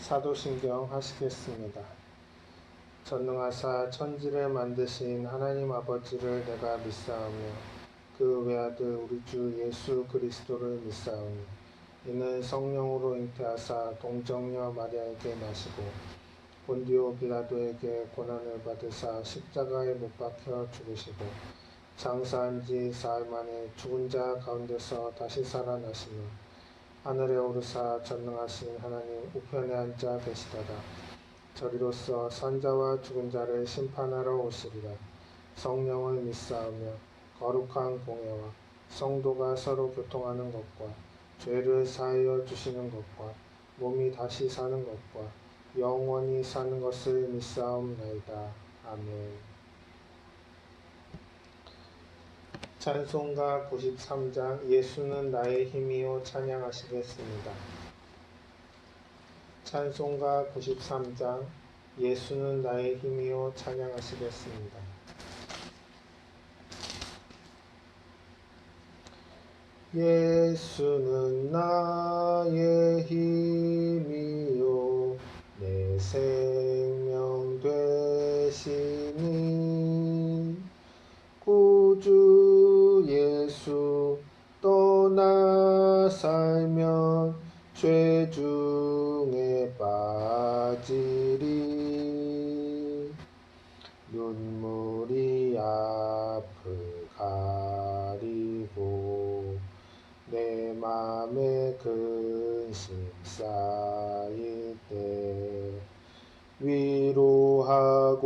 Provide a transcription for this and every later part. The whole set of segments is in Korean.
사도신경 하시겠습니다. 전능하사 천지를 만드신 하나님 아버지를 내가 믿사오며 그 외아들 우리 주 예수 그리스도를 믿사오니 이는 성령으로 잉태하사 동정녀 마리아에게 나시고 본디오 빌라도에게 고난을 받으사 십자가에 못 박혀 죽으시고 장사한 지 사흘 만에 죽은 자 가운데서 다시 살아나시며 하늘에 오르사 전능하신 하나님 우편에 앉아 계시다가 저리로서 산자와 죽은 자를 심판하러 오시리라. 성령을 믿사오며 거룩한 공예와 성도가 서로 교통하는 것과 죄를 사하여 주시는 것과 몸이 다시 사는 것과 영원히 사는 것을 믿사옵나이다. 아멘. 찬송가 93장 예수는 나의 힘이요 찬양하시겠습니다. 찬송가 93장 예수는 나의 힘이요 찬양하시겠습니다. 예수는 나의 힘이요 내 생명 되시니 구주 예수 떠나 살면 죄 중에 빠지리 눈물이 앞을 가리고 내 맘에 근심 쌓일 때 위로하고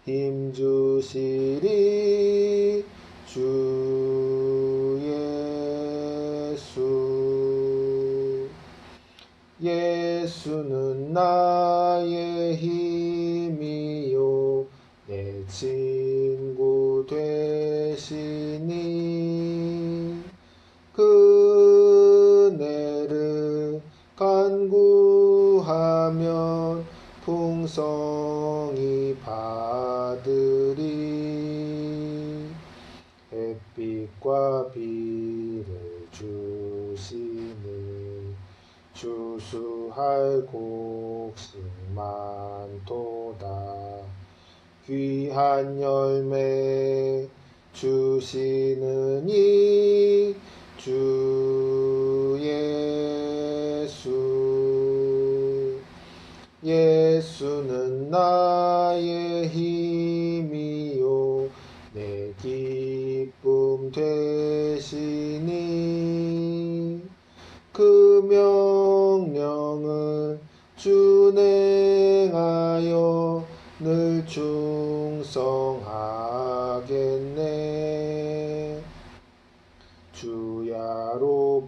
힘주시리 주 예수. 예수는 나의 힘이요 내 친구 되시니 그네를 간구하면 풍성히 받으리 햇빛과 비를 주시니 주수할 곡식 많도다 귀한 열매 주시는 이 주 예수. 예수는 나의 힘이요 내 기쁨 되시니 그 명령을 준행하여 늘 충성하겠네 주야로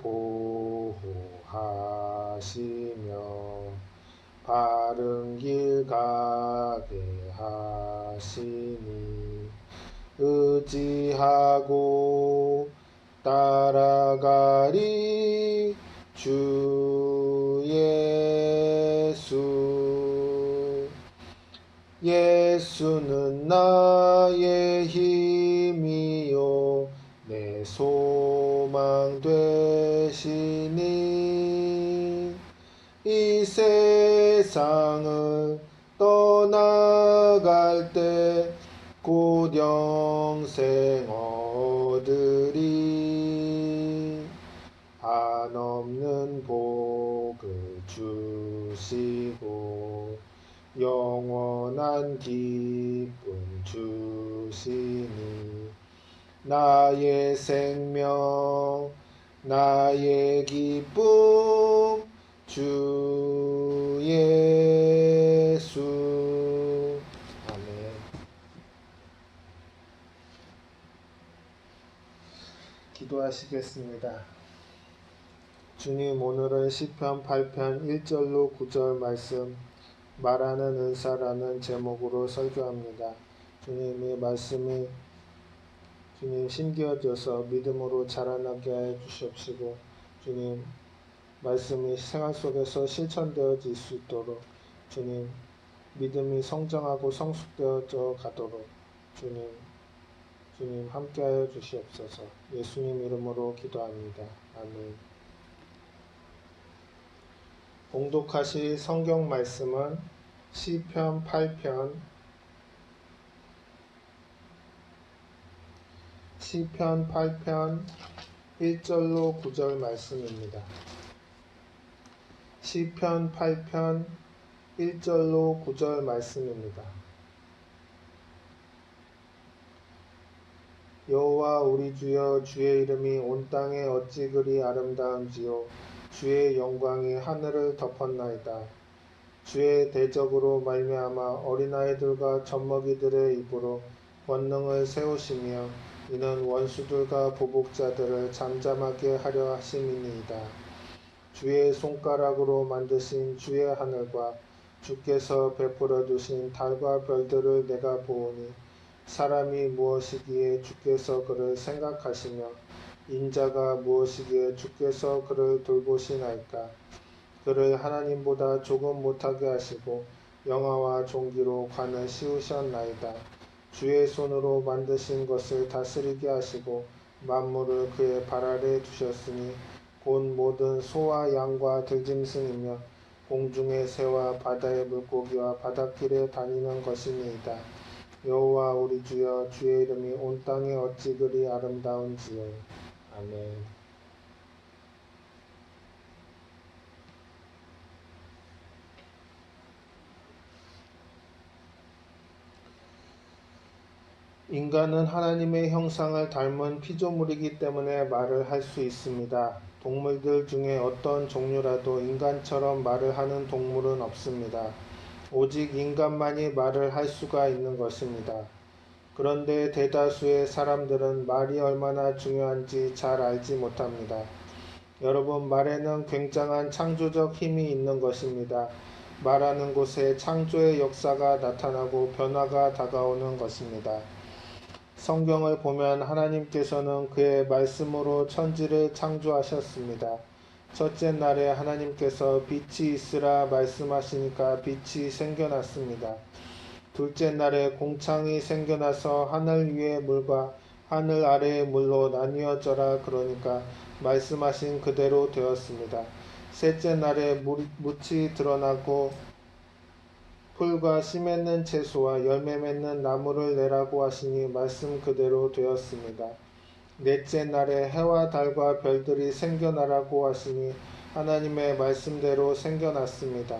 보호하시며 바른 길 가게 하시니 의지하고 따라가리 주 예수. 예수는 나의 힘이요 내 소망 되시니 이 세상을 떠나갈 때 곧 영생 얻으리 한없는 복을 주시고 영원한 기쁨 주시니 나의 생명 나의 기쁨 주 예수. 아멘. 기도하시겠습니다. 주님, 오늘은 시편 8편 1절로 9절 말씀 말하는 은사라는 제목으로 설교합니다. 주님의 말씀이 주님 심겨져서 믿음으로 자라나게 해 주시옵시고 주님 말씀이 생활 속에서 실천되어질 수 있도록 주님 믿음이 성장하고 성숙되어져 가도록 주님 함께하여 주시옵소서. 예수님 이름으로 기도합니다. 아멘. 봉독하실 성경 말씀은 시편 8편 1절로 9절 말씀입니다. 시편 8편 1절로 9절 말씀입니다. 여호와 우리 주여, 주의 이름이 온 땅에 어찌 그리 아름다운지요. 주의 영광이 하늘을 덮었나이다. 주의 대적으로 말미암아 어린아이들과 젖먹이들의 입으로 권능을 세우시며 이는 원수들과 보복자들을 잠잠하게 하려 하심이니이다. 주의 손가락으로 만드신 주의 하늘과 주께서 베풀어 두신 달과 별들을 내가 보오니 사람이 무엇이기에 주께서 그를 생각하시며 인자가 무엇이기에 주께서 그를 돌보시나이까. 그를 하나님보다 조금 못하게 하시고 영화와 종기로 관을 씌우셨나이다. 주의 손으로 만드신 것을 다스리게 하시고 만물을 그의 발 아래 두셨으니 곧 모든 소와 양과 들짐승이며 공중의 새와 바다의 물고기와 바닷길에 다니는 것이니이다. 여호와 우리 주여, 주의 이름이 온 땅에 어찌 그리 아름다운지요. 아멘. 인간은 하나님의 형상을 닮은 피조물이기 때문에 말을 할 수 있습니다. 동물들 중에 어떤 종류라도 인간처럼 말을 하는 동물은 없습니다. 오직 인간만이 말을 할 수가 있는 것입니다. 그런데 대다수의 사람들은 말이 얼마나 중요한지 잘 알지 못합니다. 여러분, 말에는 굉장한 창조적 힘이 있는 것입니다. 말하는 곳에 창조의 역사가 나타나고 변화가 다가오는 것입니다. 성경을 보면 하나님께서는 그의 말씀으로 천지를 창조하셨습니다. 첫째 날에 하나님께서 빛이 있으라 말씀하시니까 빛이 생겨났습니다. 둘째 날에 공창이 생겨나서 하늘 위의 물과 하늘 아래의 물로 나뉘어져라 그러니까 말씀하신 그대로 되었습니다. 셋째 날에 묻이 드러나고 풀과 씨 맺는 채소와 열매 맺는 나무를 내라고 하시니 말씀 그대로 되었습니다. 넷째 날에 해와 달과 별들이 생겨나라고 하시니 하나님의 말씀대로 생겨났습니다.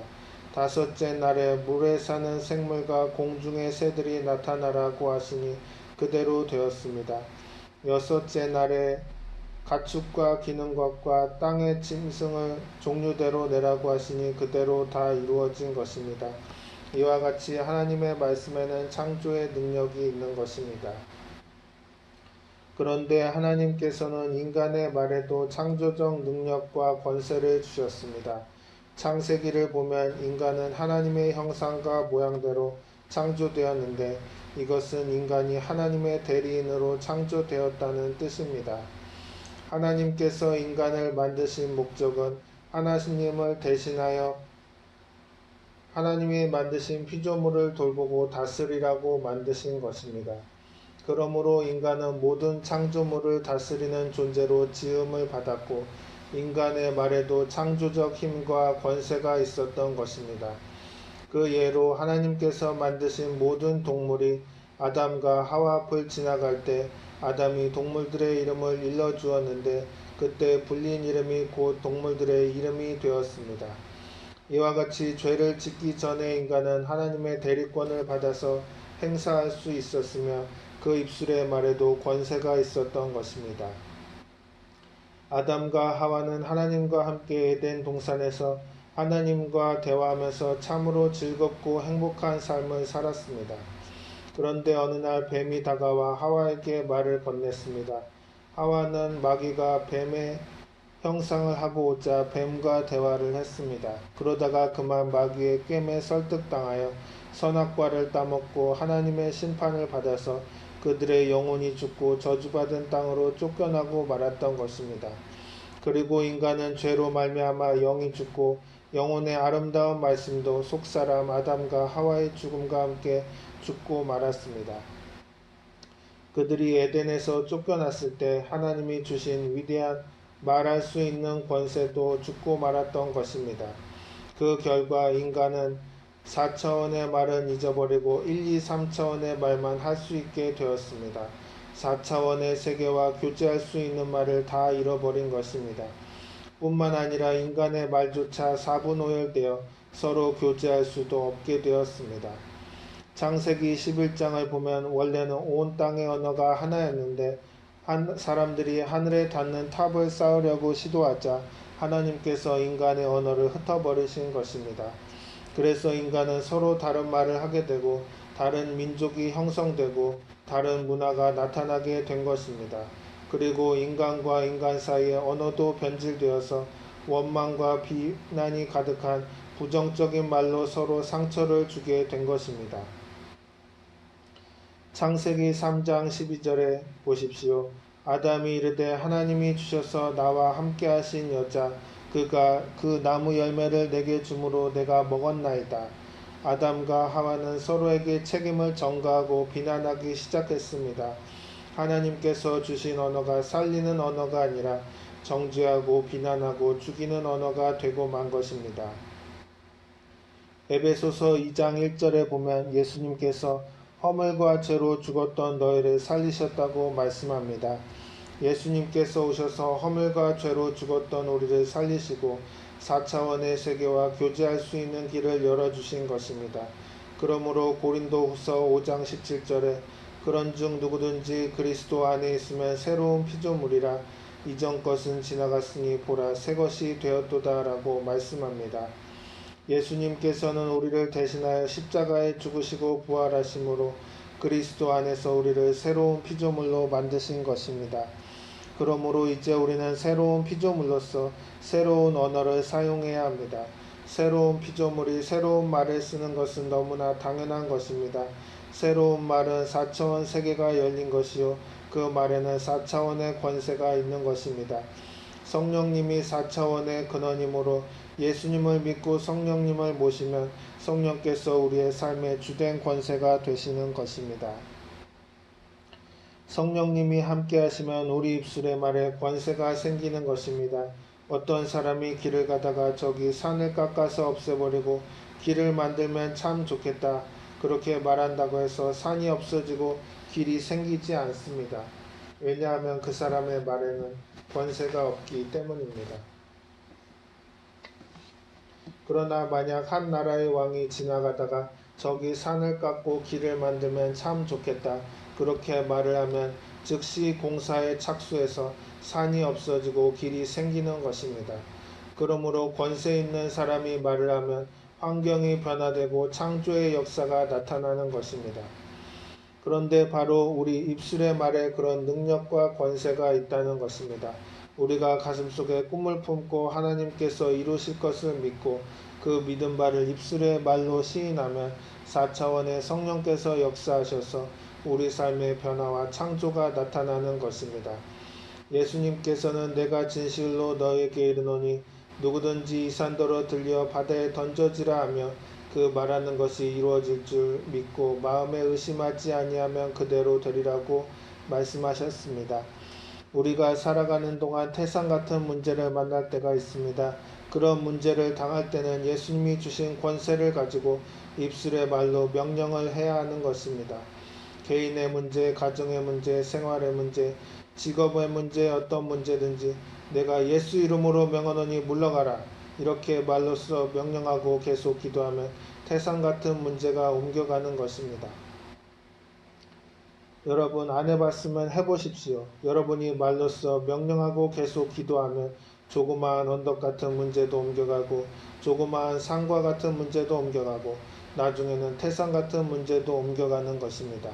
다섯째 날에 물에 사는 생물과 공중의 새들이 나타나라고 하시니 그대로 되었습니다. 여섯째 날에 가축과 기는 것과 땅의 짐승을 종류대로 내라고 하시니 그대로 다 이루어진 것입니다. 이와 같이 하나님의 말씀에는 창조의 능력이 있는 것입니다. 그런데 하나님께서는 인간의 말에도 창조적 능력과 권세를 주셨습니다. 창세기를 보면 인간은 하나님의 형상과 모양대로 창조되었는데 이것은 인간이 하나님의 대리인으로 창조되었다는 뜻입니다. 하나님께서 인간을 만드신 목적은 하나님을 대신하여 하나님이 만드신 피조물을 돌보고 다스리라고 만드신 것입니다. 그러므로 인간은 모든 창조물을 다스리는 존재로 지음을 받았고 인간의 말에도 창조적 힘과 권세가 있었던 것입니다. 그 예로 하나님께서 만드신 모든 동물이 아담과 하와 앞을 지나갈 때 아담이 동물들의 이름을 일러주었는데 그때 불린 이름이 곧 동물들의 이름이 되었습니다. 이와 같이 죄를 짓기 전에 인간은 하나님의 대리권을 받아서 행사할 수 있었으며 그 입술의 말에도 권세가 있었던 것입니다. 아담과 하와는 하나님과 함께 에덴 동산에서 하나님과 대화하면서 참으로 즐겁고 행복한 삶을 살았습니다. 그런데 어느 날 뱀이 다가와 하와에게 말을 건넸습니다. 하와는 마귀가 뱀의 형상을 하고 오자 뱀과 대화를 했습니다. 그러다가 그만 마귀의 깸에 설득당하여 선악과를 따먹고 하나님의 심판을 받아서 그들의 영혼이 죽고 저주받은 땅으로 쫓겨나고 말았던 것입니다. 그리고 인간은 죄로 말미암아 영이 죽고 영혼의 아름다운 말씀도 속사람 아담과 하와의 죽음과 함께 죽고 말았습니다. 그들이 에덴에서 쫓겨났을 때 하나님이 주신 위대한 말할 수 있는 권세도 죽고 말았던 것입니다. 그 결과 인간은 4차원의 말은 잊어버리고 1, 2, 3차원의 말만 할 수 있게 되었습니다. 4차원의 세계와 교제할 수 있는 말을 다 잃어버린 것입니다. 뿐만 아니라 인간의 말조차 사분오열되어 서로 교제할 수도 없게 되었습니다. 창세기 11장을 보면 원래는 온 땅의 언어가 하나였는데 사람들이 하늘에 닿는 탑을 쌓으려고 시도하자 하나님께서 인간의 언어를 흩어버리신 것입니다. 그래서 인간은 서로 다른 말을 하게 되고 다른 민족이 형성되고 다른 문화가 나타나게 된 것입니다. 그리고 인간과 인간 사이의 언어도 변질되어서 원망과 비난이 가득한 부정적인 말로 서로 상처를 주게 된 것입니다. 창세기 3장 12절에 보십시오. 아담이 이르되 하나님이 주셔서 나와 함께 하신 여자 그가 그 나무 열매를 내게 주므로 내가 먹었나이다. 아담과 하와는 서로에게 책임을 전가하고 비난하기 시작했습니다. 하나님께서 주신 언어가 살리는 언어가 아니라 정죄하고 비난하고 죽이는 언어가 되고 만 것입니다. 에베소서 2장 1절에 보면 예수님께서 허물과 죄로 죽었던 너희를 살리셨다고 말씀합니다. 예수님께서 오셔서 허물과 죄로 죽었던 우리를 살리시고 4차원의 세계와 교제할 수 있는 길을 열어주신 것입니다. 그러므로 고린도후서 5장 17절에 그런즉 누구든지 그리스도 안에 있으면 새로운 피조물이라 이전 것은 지나갔으니 보라 새 것이 되었도다 라고 말씀합니다. 예수님께서는 우리를 대신하여 십자가에 죽으시고 부활하심으로 그리스도 안에서 우리를 새로운 피조물로 만드신 것입니다. 그러므로 이제 우리는 새로운 피조물로서 새로운 언어를 사용해야 합니다. 새로운 피조물이 새로운 말을 쓰는 것은 너무나 당연한 것입니다. 새로운 말은 4차원 세계가 열린 것이요 그 말에는 4차원의 권세가 있는 것입니다. 성령님이 4차원의 근원이므로 예수님을 믿고 성령님을 모시면 성령께서 우리의 삶의 주된 권세가 되시는 것입니다. 성령님이 함께 하시면 우리 입술의 말에 권세가 생기는 것입니다. 어떤 사람이 길을 가다가 저기 산을 깎아서 없애버리고 길을 만들면 참 좋겠다. 그렇게 말한다고 해서 산이 없어지고 길이 생기지 않습니다. 왜냐하면 그 사람의 말에는 권세가 없기 때문입니다. 그러나 만약 한 나라의 왕이 지나가다가 저기 산을 깎고 길을 만들면 참 좋겠다. 그렇게 말을 하면 즉시 공사에 착수해서 산이 없어지고 길이 생기는 것입니다. 그러므로 권세 있는 사람이 말을 하면 환경이 변화되고 창조의 역사가 나타나는 것입니다. 그런데 바로 우리 입술의 말에 그런 능력과 권세가 있다는 것입니다. 우리가 가슴속에 꿈을 품고 하나님께서 이루실 것을 믿고 그 믿은 바를 입술의 말로 시인하면 4차원의 성령께서 역사하셔서 우리 삶의 변화와 창조가 나타나는 것입니다. 예수님께서는 내가 진실로 너에게 이르노니 누구든지 이 산더러 들려 바다에 던져지라 하며 그 말하는 것이 이루어질 줄 믿고 마음에 의심하지 아니하면 그대로 되리라고 말씀하셨습니다. 우리가 살아가는 동안 태산 같은 문제를 만날 때가 있습니다. 그런 문제를 당할 때는 예수님이 주신 권세를 가지고 입술의 말로 명령을 해야 하는 것입니다. 개인의 문제, 가정의 문제, 생활의 문제, 직업의 문제, 어떤 문제든지 내가 예수 이름으로 명하노니 물러가라. 이렇게 말로써 명령하고 계속 기도하면 태산 같은 문제가 옮겨가는 것입니다. 여러분 안 해봤으면 해보십시오. 여러분이 말로써 명령하고 계속 기도하면 조그마한 언덕 같은 문제도 옮겨가고 조그마한 산과 같은 문제도 옮겨가고 나중에는 태산 같은 문제도 옮겨가는 것입니다.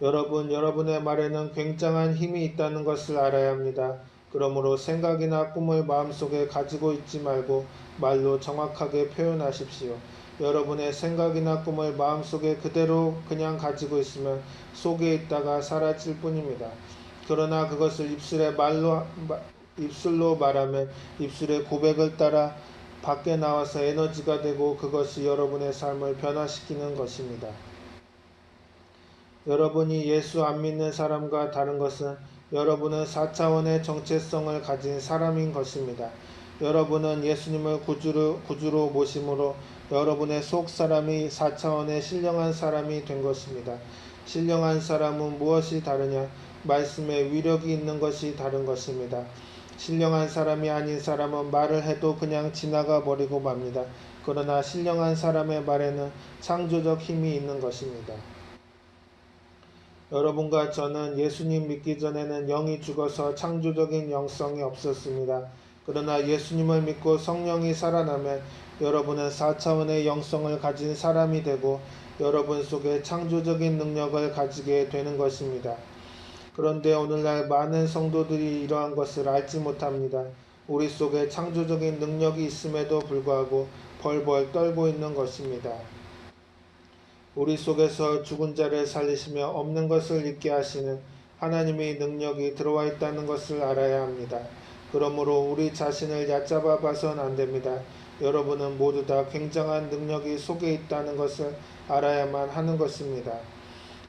여러분의 말에는 굉장한 힘이 있다는 것을 알아야 합니다. 그러므로 생각이나 꿈을 마음속에 가지고 있지 말고 말로 정확하게 표현하십시오. 여러분의 생각이나 꿈을 마음속에 그대로 그냥 가지고 있으면 속에 있다가 사라질 뿐입니다. 그러나 그것을 입술로 말하면 입술의 고백을 따라 밖에 나와서 에너지가 되고 그것이 여러분의 삶을 변화시키는 것입니다. 여러분이 예수 안 믿는 사람과 다른 것은 여러분은 4차원의 정체성을 가진 사람인 것입니다. 여러분은 예수님을 구주로 모심으로 여러분의 속 사람이 4차원의 신령한 사람이 된 것입니다. 신령한 사람은 무엇이 다르냐? 말씀에 위력이 있는 것이 다른 것입니다. 신령한 사람이 아닌 사람은 말을 해도 그냥 지나가 버리고 맙니다. 그러나 신령한 사람의 말에는 창조적 힘이 있는 것입니다. 여러분과 저는 예수님 믿기 전에는 영이 죽어서 창조적인 영성이 없었습니다. 그러나 예수님을 믿고 성령이 살아나면 여러분은 4차원의 영성을 가진 사람이 되고 여러분 속에 창조적인 능력을 가지게 되는 것입니다. 그런데 오늘날 많은 성도들이 이러한 것을 알지 못합니다. 우리 속에 창조적인 능력이 있음에도 불구하고 벌벌 떨고 있는 것입니다. 우리 속에서 죽은 자를 살리시며 없는 것을 있게 하시는 하나님의 능력이 들어와 있다는 것을 알아야 합니다. 그러므로 우리 자신을 얕잡아 봐선 안 됩니다. 여러분은 모두 다 굉장한 능력이 속에 있다는 것을 알아야만 하는 것입니다.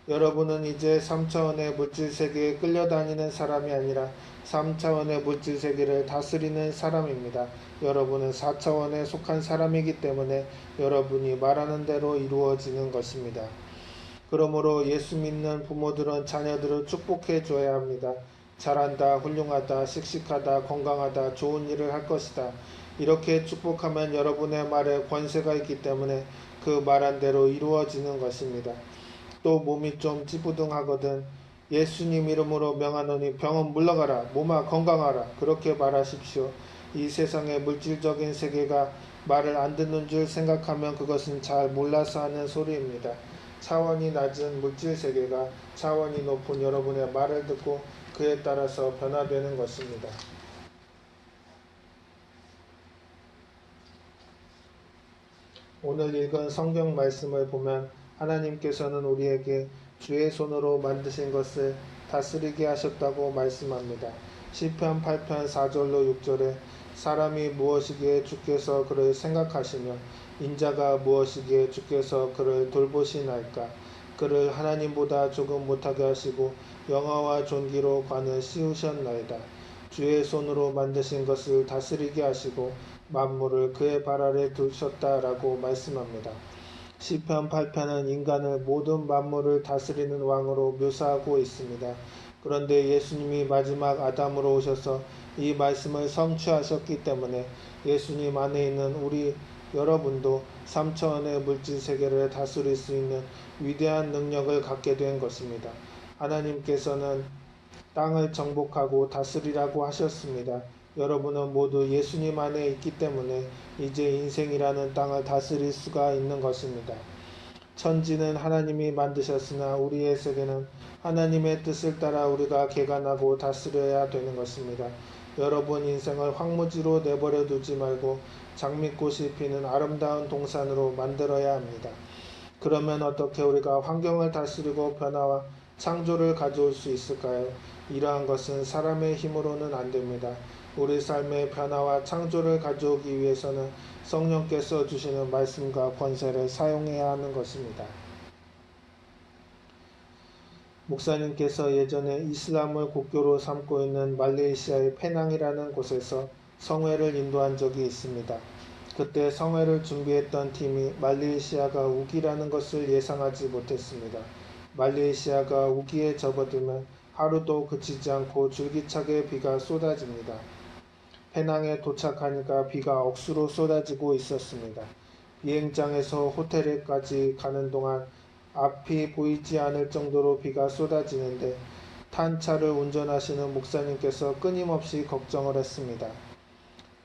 여러분은 이제 3차원의 물질세계에 끌려다니는 사람이 아니라 3차원의 물질세계를 다스리는 사람입니다. 여러분은 4차원에 속한 사람이기 때문에 여러분이 말하는 대로 이루어지는 것입니다. 그러므로 예수 믿는 부모들은 자녀들을 축복해 줘야 합니다. 잘한다, 훌륭하다, 씩씩하다, 건강하다, 좋은 일을 할 것이다. 이렇게 축복하면 여러분의 말에 권세가 있기 때문에 그 말한 대로 이루어지는 것입니다. 또 몸이 좀 찌부둥하거든 예수님 이름으로 명하노니 병은 물러가라, 몸아 건강하라, 그렇게 말하십시오. 이 세상의 물질적인 세계가 말을 안 듣는 줄 생각하면 그것은 잘 몰라서 하는 소리입니다. 차원이 낮은 물질 세계가 차원이 높은 여러분의 말을 듣고 그에 따라서 변화되는 것입니다. 오늘 읽은 성경 말씀을 보면 하나님께서는 우리에게 주의 손으로 만드신 것을 다스리게 하셨다고 말씀합니다. 시편 8편 4절로 6절에 사람이 무엇이기에 주께서 그를 생각하시며 인자가 무엇이기에 주께서 그를 돌보시나이까. 그를 하나님보다 조금 못하게 하시고 영화와 존귀로 관을 씌우셨나이다. 주의 손으로 만드신 것을 다스리게 하시고 만물을 그의 발 아래 두셨다라고 말씀합니다. 시편 8편은 인간을 모든 만물을 다스리는 왕으로 묘사하고 있습니다. 그런데 예수님이 마지막 아담으로 오셔서 이 말씀을 성취하셨기 때문에 예수님 안에 있는 우리 여러분도 3차원의 물질 세계를 다스릴 수 있는 위대한 능력을 갖게 된 것입니다. 하나님께서는 땅을 정복하고 다스리라고 하셨습니다. 여러분은 모두 예수님 안에 있기 때문에 이제 인생이라는 땅을 다스릴 수가 있는 것입니다. 천지는 하나님이 만드셨으나 우리의 세계는 하나님의 뜻을 따라 우리가 개간하고 다스려야 되는 것입니다. 여러분 인생을 황무지로 내버려 두지 말고 장미꽃이 피는 아름다운 동산으로 만들어야 합니다. 그러면 어떻게 우리가 환경을 다스리고 변화와 창조를 가져올 수 있을까요? 이러한 것은 사람의 힘으로는 안 됩니다. 우리 삶의 변화와 창조를 가져오기 위해서는 성령께서 주시는 말씀과 권세를 사용해야 하는 것입니다. 목사님께서 예전에 이슬람을 국교로 삼고 있는 말레이시아의 페낭이라는 곳에서 성회를 인도한 적이 있습니다. 그때 성회를 준비했던 팀이 말레이시아가 우기라는 것을 예상하지 못했습니다. 말레이시아가 우기에 접어들면 하루도 그치지 않고 줄기차게 비가 쏟아집니다. 페낭에 도착하니까 비가 억수로 쏟아지고 있었습니다. 비행장에서 호텔에까지 가는 동안 앞이 보이지 않을 정도로 비가 쏟아지는데 탄 차를 운전하시는 목사님께서 끊임없이 걱정을 했습니다.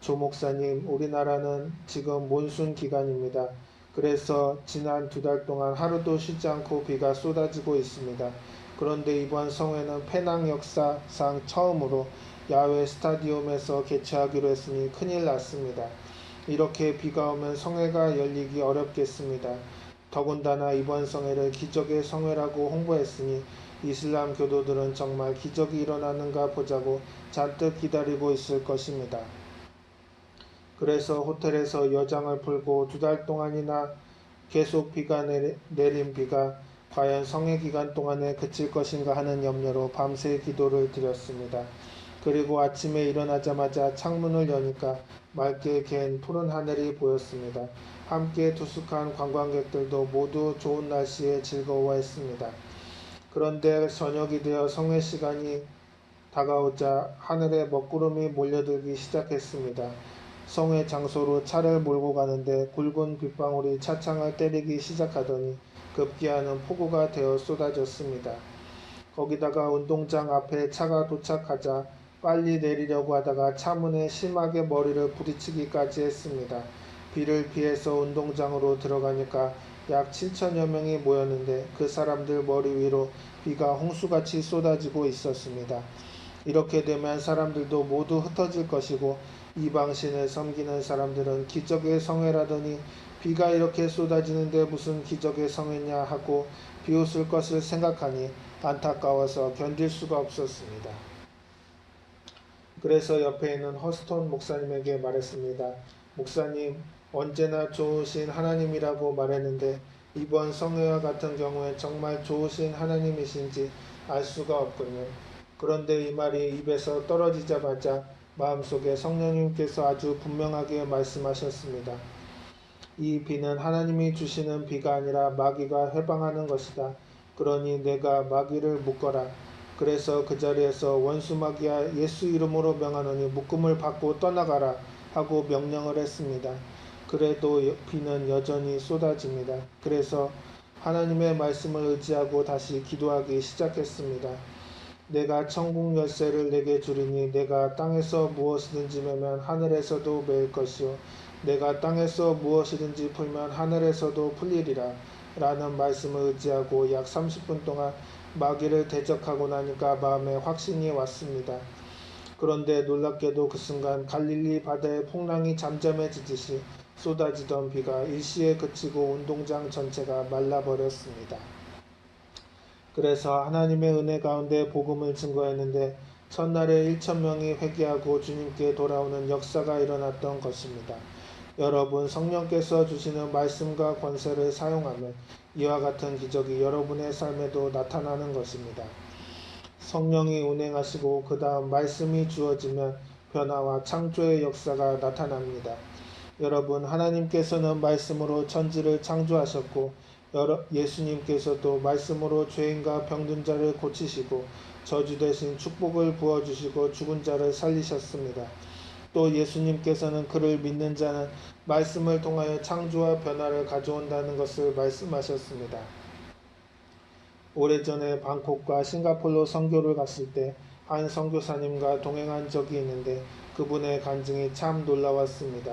조 목사님, 우리나라는 지금 몬순 기간입니다. 그래서 지난 2달 동안 하루도 쉬지 않고 비가 쏟아지고 있습니다. 그런데 이번 성회는 페낭 역사상 처음으로 야외 스타디움에서 개최하기로 했으니 큰일 났습니다. 이렇게 비가 오면 성회가 열리기 어렵겠습니다. 더군다나 이번 성회를 기적의 성회라고 홍보했으니 이슬람 교도들은 정말 기적이 일어나는가 보자고 잔뜩 기다리고 있을 것입니다. 그래서 호텔에서 여장을 풀고 2달 동안이나 계속 비가 내린 비가 과연 성회 기간 동안에 그칠 것인가 하는 염려로 밤새 기도를 드렸습니다. 그리고 아침에 일어나자마자 창문을 여니까 맑게 갠 푸른 하늘이 보였습니다. 함께 투숙한 관광객들도 모두 좋은 날씨에 즐거워했습니다. 그런데 저녁이 되어 성회 시간이 다가오자 하늘에 먹구름이 몰려들기 시작했습니다. 성회 장소로 차를 몰고 가는데 굵은 빗방울이 차창을 때리기 시작하더니 급기야는 폭우가 되어 쏟아졌습니다. 거기다가 운동장 앞에 차가 도착하자 빨리 내리려고 하다가 차문에 심하게 머리를 부딪히기까지 했습니다. 비를 피해서 운동장으로 들어가니까 약 7천여 명이 모였는데 그 사람들 머리 위로 비가 홍수같이 쏟아지고 있었습니다. 이렇게 되면 사람들도 모두 흩어질 것이고 이방신을 섬기는 사람들은 기적의 성회라더니 비가 이렇게 쏟아지는데 무슨 기적의 성회냐 하고 비웃을 것을 생각하니 안타까워서 견딜 수가 없었습니다. 그래서 옆에 있는 허스톤 목사님에게 말했습니다. 목사님, 언제나 좋으신 하나님이라고 말했는데 이번 성회와 같은 경우에 정말 좋으신 하나님이신지 알 수가 없군요. 그런데 이 말이 입에서 떨어지자마자 마음속에 성령님께서 아주 분명하게 말씀하셨습니다. 이 비는 하나님이 주시는 비가 아니라 마귀가 해방하는 것이다. 그러니 내가 마귀를 묶어라. 그래서 그 자리에서 원수 마귀야 예수 이름으로 명하노니 묶음을 받고 떠나가라 하고 명령을 했습니다. 그래도 비는 여전히 쏟아집니다. 그래서 하나님의 말씀을 의지하고 다시 기도하기 시작했습니다. 내가 천국 열쇠를 내게 주리니 내가 땅에서 무엇이든지 매면 하늘에서도 매일 것이요 내가 땅에서 무엇이든지 풀면 하늘에서도 풀리리라 라는 말씀을 의지하고 약 30분 동안 마귀를 대적하고 나니까 마음에 확신이 왔습니다. 그런데 놀랍게도 그 순간 갈릴리 바다의 풍랑이 잠잠해지듯이 쏟아지던 비가 일시에 그치고 운동장 전체가 말라버렸습니다. 그래서 하나님의 은혜 가운데 복음을 증거했는데 첫날에 1,000명이 회개하고 주님께 돌아오는 역사가 일어났던 것입니다. 여러분, 성령께서 주시는 말씀과 권세를 사용하면 이와 같은 기적이 여러분의 삶에도 나타나는 것입니다. 성령이 운행하시고 그 다음 말씀이 주어지면 변화와 창조의 역사가 나타납니다. 여러분, 하나님께서는 말씀으로 천지를 창조하셨고 예수님께서도 말씀으로 죄인과 병든 자를 고치시고 저주 대신 축복을 부어주시고 죽은 자를 살리셨습니다. 또 예수님께서는 그를 믿는 자는 말씀을 통하여 창조와 변화를 가져온다는 것을 말씀하셨습니다. 오래전에 방콕과 싱가포르로 선교를 갔을 때 한 선교사님과 동행한 적이 있는데 그분의 간증이 참 놀라웠습니다.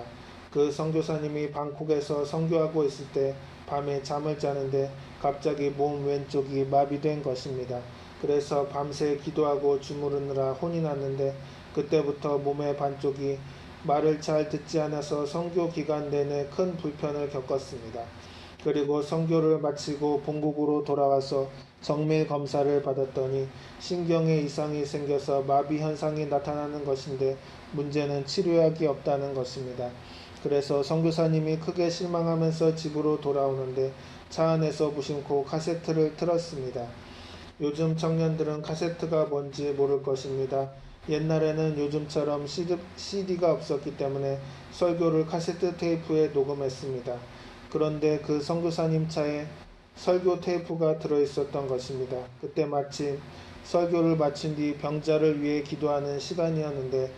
그 선교사님이 방콕에서 선교하고 있을 때 밤에 잠을 자는데 갑자기 몸 왼쪽이 마비된 것입니다. 그래서 밤새 기도하고 주무르느라 혼이 났는데 그때부터 몸의 반쪽이 말을 잘 듣지 않아서 선교 기간 내내 큰 불편을 겪었습니다. 그리고 선교를 마치고 본국으로 돌아와서 정밀 검사를 받았더니 신경에 이상이 생겨서 마비 현상이 나타나는 것인데 문제는 치료약이 없다는 것입니다. 그래서 선교사님이 크게 실망하면서 집으로 돌아오는데 차 안에서 무심코 카세트를 틀었습니다. 요즘 청년들은 카세트가 뭔지 모를 것입니다. 옛날에는 요즘처럼 CD가 없었기 때문에 설교를 카세트 테이프에 녹음했습니다. 그런데 그 선교사님 차에 설교 테이프가 들어있었던 것입니다. 그때 마침 설교를 마친 뒤 병자를 위해 기도하는 시간이었는데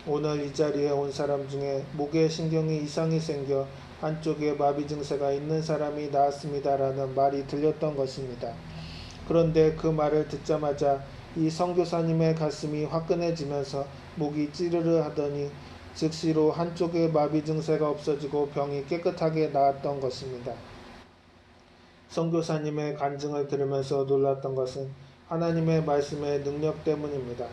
오늘 이 자리에 온 사람 중에 목에 신경이 이상이 생겨 한쪽에 마비 증세가 있는 사람이 나왔습니다라는 말이 들렸던 것입니다. 그런데 그 말을 듣자마자 이 선교사님의 가슴이 화끈해지면서 목이 찌르르 하더니 즉시로 한쪽의 마비 증세가 없어지고 병이 깨끗하게 나았던 것입니다. 선교사님의 간증을 들으면서 놀랐던 것은 하나님의 말씀의 능력 때문입니다.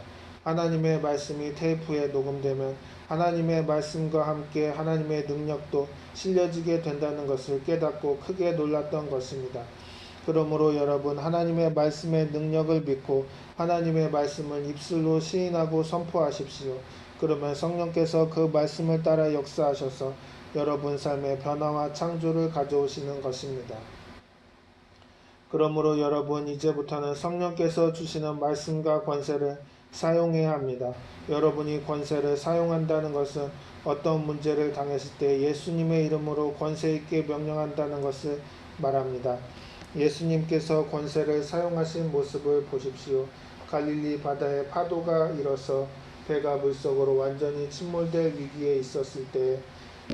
하나님의 말씀이 테이프에 녹음되면 하나님의 말씀과 함께 하나님의 능력도 실려지게 된다는 것을 깨닫고 크게 놀랐던 것입니다. 그러므로 여러분, 하나님의 말씀의 능력을 믿고 하나님의 말씀을 입술로 시인하고 선포하십시오. 그러면 성령께서 그 말씀을 따라 역사하셔서 여러분 삶에 변화와 창조를 가져오시는 것입니다. 그러므로 여러분, 이제부터는 성령께서 주시는 말씀과 권세를 사용해야 합니다. 여러분이 권세를 사용한다는 것은 어떤 문제를 당했을 때 예수님의 이름으로 권세 있게 명령한다는 것을 말합니다. 예수님께서 권세를 사용하신 모습을 보십시오. 갈릴리 바다에 파도가 일어서 배가 물속으로 완전히 침몰될 위기에 있었을 때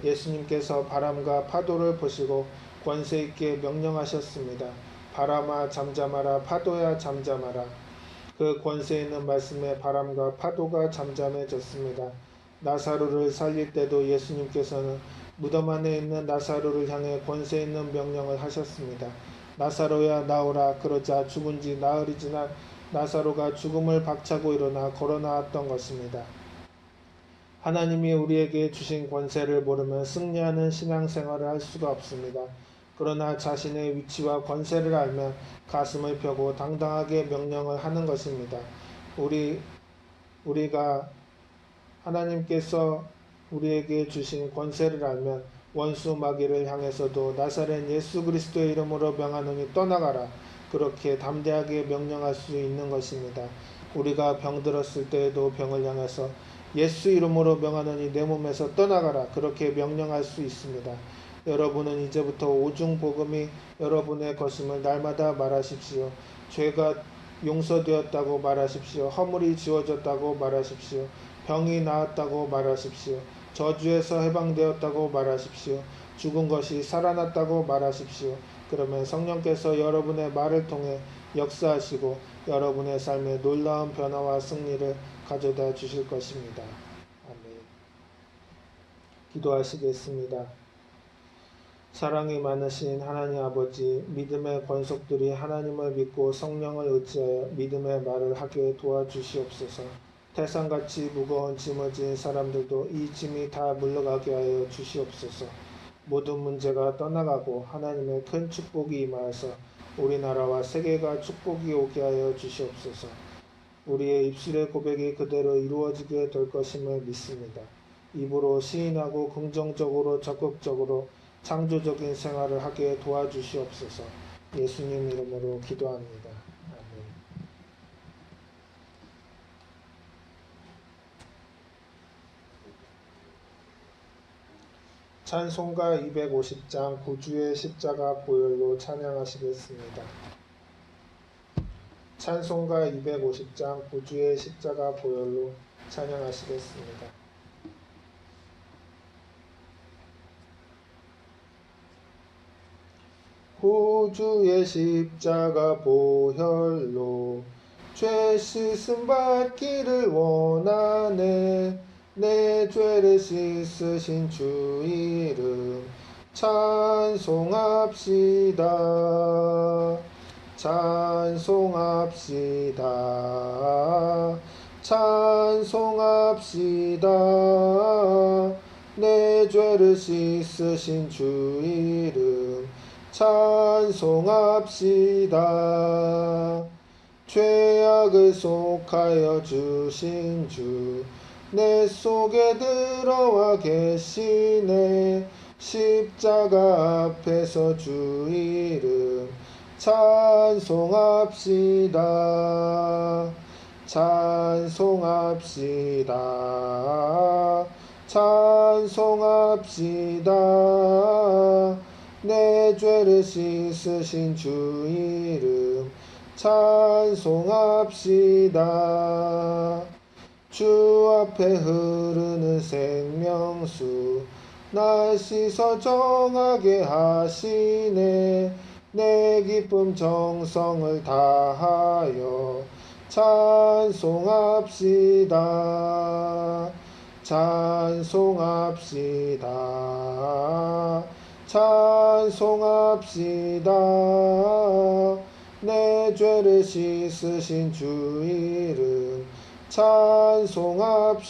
예수님께서 바람과 파도를 보시고 권세 있게 명령하셨습니다. 바람아 잠잠하라, 파도야 잠잠하라. 그 권세 있는 말씀에 바람과 파도가 잠잠해졌습니다. 나사로를 살릴 때도 예수님께서는 무덤 안에 있는 나사로를 향해 권세 있는 명령을 하셨습니다. 나사로야 나오라. 그러자 죽은 지 나흘이 지난 나사로가 죽음을 박차고 일어나 걸어 나왔던 것입니다. 하나님이 우리에게 주신 권세를 모르면 승리하는 신앙생활을 할 수가 없습니다. 그러나 자신의 위치와 권세를 알면 가슴을 펴고 당당하게 명령을 하는 것입니다. 우리가 하나님께서 우리에게 주신 권세를 알면 원수 마귀를 향해서도 나사렛 예수 그리스도의 이름으로 명하노니 떠나가라. 그렇게 담대하게 명령할 수 있는 것입니다. 우리가 병들었을 때에도 병을 향해서 예수 이름으로 명하노니 내 몸에서 떠나가라. 그렇게 명령할 수 있습니다. 여러분은 이제부터 오중 복음이 여러분의 것임을 날마다 말하십시오. 죄가 용서되었다고 말하십시오. 허물이 지워졌다고 말하십시오. 병이 나았다고 말하십시오. 저주에서 해방되었다고 말하십시오. 죽은 것이 살아났다고 말하십시오. 그러면 성령께서 여러분의 말을 통해 역사하시고 여러분의 삶에 놀라운 변화와 승리를 가져다 주실 것입니다. 아멘. 기도하시겠습니다. 사랑이 많으신 하나님 아버지, 믿음의 권속들이 하나님을 믿고 성령을 의지하여 믿음의 말을 하게 도와주시옵소서. 태산같이 무거운 짐을 진 사람들도 이 짐이 다 물러가게 하여 주시옵소서. 모든 문제가 떠나가고 하나님의 큰 축복이 임하여서 우리나라와 세계가 축복이 오게 하여 주시옵소서. 우리의 입술의 고백이 그대로 이루어지게 될 것임을 믿습니다. 입으로 시인하고 긍정적으로 적극적으로 창조적인 생활을 하게 도와주시옵소서. 예수님 이름으로 기도합니다. 아멘. 찬송가 250장 구주의 십자가 보혈로 찬양하시겠습니다. 찬송가 250장 구주의 십자가 보혈로 찬양하시겠습니다. 구주의 십자가 보혈로 죄 씻음 받기를 원하네. 내 죄를 씻으신 주 이름 찬송합시다. 찬송합시다. 찬송합시다. 내 죄를 씻으신 주 이름 찬송합시다. 죄악을 속하여 주신 주 내 속에 들어와 계시네. 십자가 앞에서 주 이름 찬송합시다. 찬송합시다. 찬송합시다. 내 죄를 씻으신 주 이름 찬송합시다. 주 앞에 흐르는 생명수 날 씻어 정하게 하시네. 내 기쁨 정성을 다하여 찬송합시다. 찬송합시다. 찬송합시다. 내 죄를 씻으신 주 이름 찬송합시다.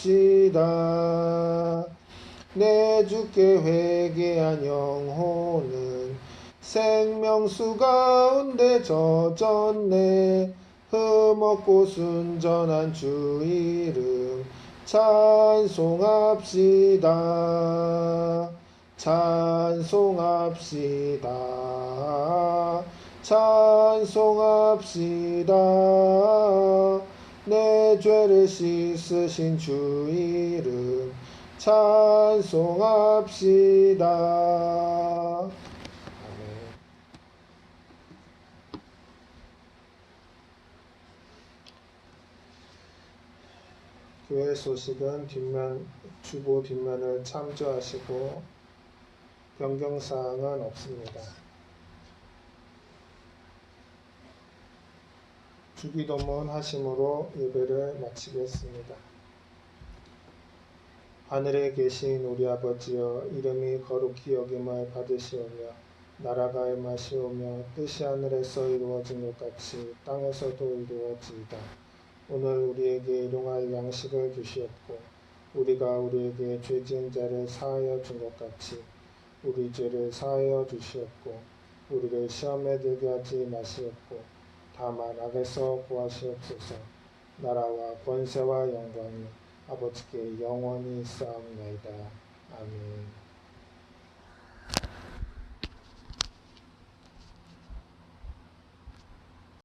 내 주께 회개한 영혼은 생명수 가운데 젖었네. 흠없고 순전한 주 이름 찬송합시다. 찬송합시다. 찬송합시다. 내 죄를 씻으신 주 이름 찬송합시다. 아멘. 교회 소식은 주보 뒷면을 참조하시고 변경사항은 없습니다. 주기도문 하심으로 예배를 마치겠습니다. 하늘에 계신 우리 아버지여, 이름이 거룩히 여김을 받으시오며 나라가 임하시오며 뜻이 하늘에서 이루어진 것 같이 땅에서도 이루어지이다. 오늘 우리에게 일용할 양식을 주시옵고 우리가 우리에게 죄 지은 자를 사하여 준 것 같이 우리 죄를 사하여 주시옵고 우리를 시험에 들게 하지 마시옵고 다만 악에서 구하시옵소서. 나라와 권세와 영광이 아버지께 영원히 있사옵나이다. 아멘.